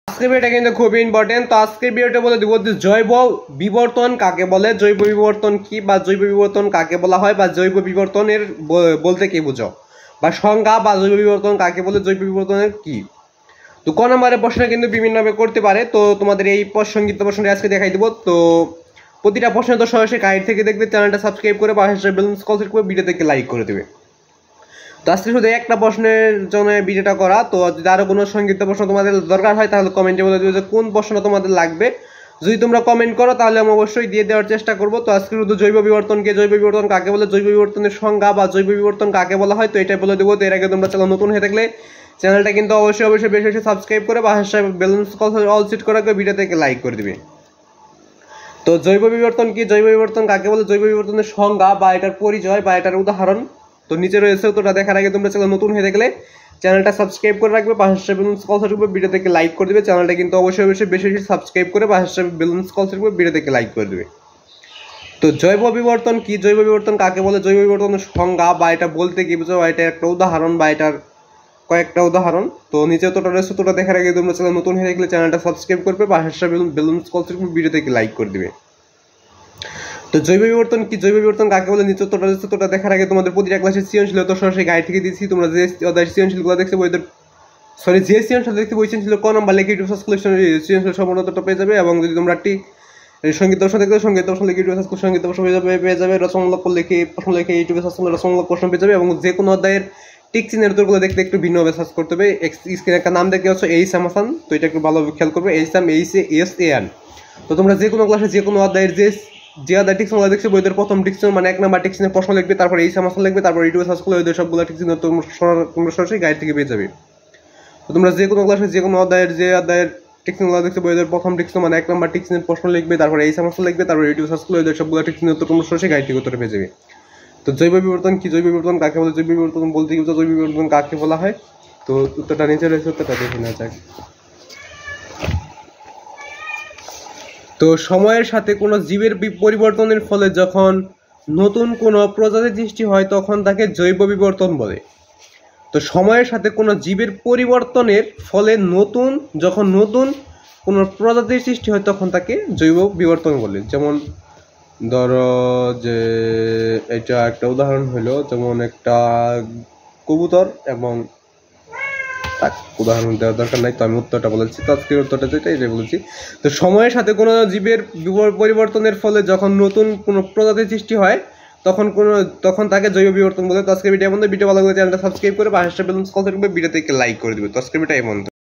আজকের ভিডিওটা কিন্তু খুবই ইম্পর্টেন্ট। তো আজকের ভিডিওটা বলে দিব যে জৈব বিবর্তন কাকে বলে, জৈব বিবর্তন কি বা জৈব বিবর্তন কাকে বলা হয় বা জৈব বিবর্তনের বলতে কি বুঝো বা সংজ্ঞা বা জৈব বিবর্তন কাকে বলে, জৈব বিবর্তনের কি। তো ক নম্বরের প্রশ্ন কিন্তু বিভিন্নভাবে করতে পারে। তো তোমাদের এই সংক্ষিপ্ত প্রশ্নটি আজকে দেখাই দিব। তো প্রতিটা প্রশ্ন তো সরাসরি গাইড থেকে দেখবে, চ্যানেলটা সাবস্ক্রাইব করে পাশে বেল আইকন করে ভিডিও থেকে লাইক করে দেবে। তো আজকে শুধু একটা প্রশ্নের জন্য ভিডিওটা করা। তো যদি আরো কোনো সংক্ষিপ্ত প্রশ্ন তোমাদের দরকার হয় তাহলে কমেন্টে বলে দিও যে কোন প্রশ্নটা তোমাদের লাগবে। যদি তোমরা কমেন্ট করো তাহলে আমি অবশ্যই দিয়ে দেওয়ার চেষ্টা করবো। তো আজকে শুধু জৈব বিবর্তনকে, জৈব বিবর্তন কাকে বলে, জৈব বিবর্তনের সংজ্ঞা বা জৈব বিবর্তন কাকে বলা হয় তো এটাই বলে দেবো। তো এর আগে তোমরা চ্যানেল নতুন হয়ে থাকলে চ্যানেলটা কিন্তু অবশ্যই বেশি বেশি সাবস্ক্রাইব করে পাশে বেল আইকন অল সেট করে ভিডিও থেকে লাইক করে দিবে। তো জৈব বিবর্তন কি, জৈব বিবর্তন কাকে বলে, জৈব বিবর্তনের সংজ্ঞা বা এটার পরিচয় বা এটার উদাহরণ তো নিচে রয়েছে। তোটা দেখার আগে তোমরা চ্যানেল নতুন হয়ে থাকলে চ্যানেলটা সাবস্ক্রাইব করে রাখবে, পাশে বেল আইকন করে ভিডিও থেকে লাইক করে দিবে। চ্যানেলটা কিন্তু অবশ্যই বেশি বেশি সাবস্ক্রাইব করে পাশে বেল আইকন করে ভিডিও থেকে লাইক করে দিবে। তো জৈব বিবর্তন কি, জৈব বিবর্তন কাকে বলে, জৈব বিবর্তনের সংজ্ঞা বা এটা বলতে কি বুঝো, এটা একটা উদাহরণ বা এটার কয়েকটা উদাহরণ। তো নিচে তোটা রয়েছে, তোটা দেখার আগে তোমরা চ্যানেল নতুন হয়ে থাকলে চ্যানেলটা সাবস্ক্রাইব করবে, পাশে বেল আইকন করে ভিডিও থেকে লাইক করে দিবে। তো জৈব বিবর্তন কি, জৈব বিবর্তন কাকে বলে নিচে তোটা রয়েছে, তোটা দেখার আগে তোমাদের প্রতিটা ক্লাসের সৃজনশীল তো সরাসরি গাইড থেকে দিচ্ছি। তোমরা যে অধ্যায়ের সৃজনশীলগুলো দেখছো বইদের যে সৃজনশীল দেখতে বই সৃজনশীল ক নাম্বার লেখে ইউটিউব সার্চ কালেকশন সৃজনশীল সম্পূর্ণটা পেয়ে যাবে। এবং যদি তোমরা একটি সঙ্গীত দর্শন দেখতে সঙ্গীত দর্শন লিখে ইউটিউব সার্চ সঙ্গীত দর্শন পেয়ে যাবে। রচনামূলক লিখে প্রশ্ন লিখে ইউটিউবে সার্চ করলে রচনামূলক প্রশ্ন পেয়ে যাবে। এবং যে কোনো অধ্যায়ের টিক চিহ্নের উত্তরগুলো দেখতে একটু ভিন্নভাবে সার্চ করতে হবে। স্ক্রিনে একটা নাম দেখতে হচ্ছে এইচ এম হাসান, তো এটা একটু ভালোভাবে খেয়াল করবে, HMASAN। তো তোমরা যে কোনো ক্লাসে যে কোনো অধ্যায়ের যে অধ্যায় টিকশন দেখছে বইদের প্রথম টিকশন মানে 1 নাম্বার টিকশনের প্রশ্ন লিখবে, তারপর এইচ এম হাসান লিখবে, তারপর ইউটিউবে সার্চ করলে ওদের সবগুলো টিকশন তোমরা সরাসরি গাইড থেকে পেয়ে যাবে। তো তোমরা যে কোনো ক্লাসে যে কোনো অধ্যায়ের টিকশনগুলো দেখছে বইদের প্রথম টিকশন মানে 1 নাম্বার টিকশনের প্রশ্ন লিখবে, তারপর এই সমস্যা লিখবে, তারপর ইউটিউব সার্চ করলে ওদের সবগুলো টিকশন তোমরা সরাসরি গাইড থেকে উত্তর পেয়ে যাবে। তো জৈব বিবর্তন কি, জৈব বিবর্তন কাকে বলে, জৈব বিবর্তন বলতে কি জৈব বিবর্তন কাকে বলা হয় তো উত্তরটা নিচে রয়েছে, উত্তরটা দেখে নেওয়া যাক। তো সময়ের সাথে কোনো জীবের পরিবর্তনের ফলে যখন নতুন কোনো প্রজাতি সৃষ্টি হয় তখন তাকে জৈব বিবর্তন বলে। তো সময়ের সাথে কোনো জীবের পরিবর্তনের ফলে যখন নতুন কোনো প্রজাতির সৃষ্টি হয় তখন তাকে জৈব বিবর্তন বলে। যেমন ধরো যে এটা একটা উদাহরণ হলো, যেমন একটা কবুতর এবং উদাহরণ দেওয়ার দরকার নাই, তো আমি উত্তরটা বলেছি, তো আজকের উত্তরটা যেটা এটাই বলেছি। তো সময়ের সাথে কোনো জীবের পরিবর্তনের ফলে যখন নতুন কোনো প্রজাতির সৃষ্টি হয় তখন তাকে জৈব বিবর্তন বলে। তো আজকের ভিডিও ভালো লাগলে চ্যানেলটা সাবস্ক্রাইব করে পাশে বেল আইকন করে ভিডিও থেকে লাইক করে দিবে। তো আজকের ভিডিও এই বন্ধ।